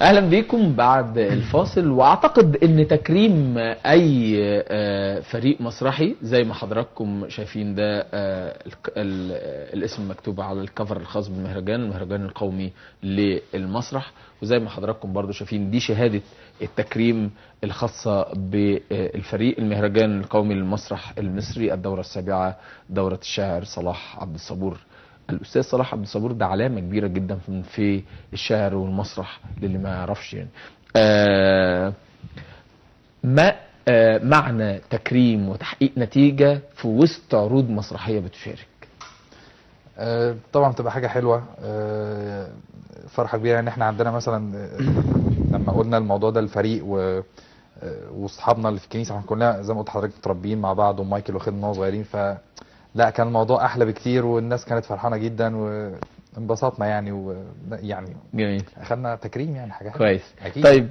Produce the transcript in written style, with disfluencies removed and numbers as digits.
اهلا بيكم بعد الفاصل. واعتقد ان تكريم اي فريق مسرحي زي ما حضراتكم شايفين ده الاسم مكتوب على الكفر الخاص بالمهرجان، المهرجان القومي للمسرح، وزي ما حضراتكم برضو شايفين دي شهادة التكريم الخاصة بالفريق المهرجان القومي للمسرح المصري، الدورة السابعة، دورة الشاعر صلاح عبد الصبور. الأستاذ صلاح عبد الصبور ده علامة كبيرة جدا في الشعر والمسرح للي ما يعرفش يعني. ما معنى تكريم وتحقيق نتيجة في وسط عروض مسرحية بتشارك؟ طبعا بتبقى حاجة حلوة، فرحة كبيرة ان احنا عندنا مثلا لما قلنا الموضوع ده الفريق واصحابنا اللي في الكنيسة، احنا كلنا زي ما قلت لحضرتك متربيين مع بعض، ومايكل واخدنا وهو صغيرين، لا كان الموضوع احلى بكتير، والناس كانت فرحانه جدا وانبسطنا يعني، ويعني جميل، اخدنا تكريم يعني حاجه كويس. أكيد. طيب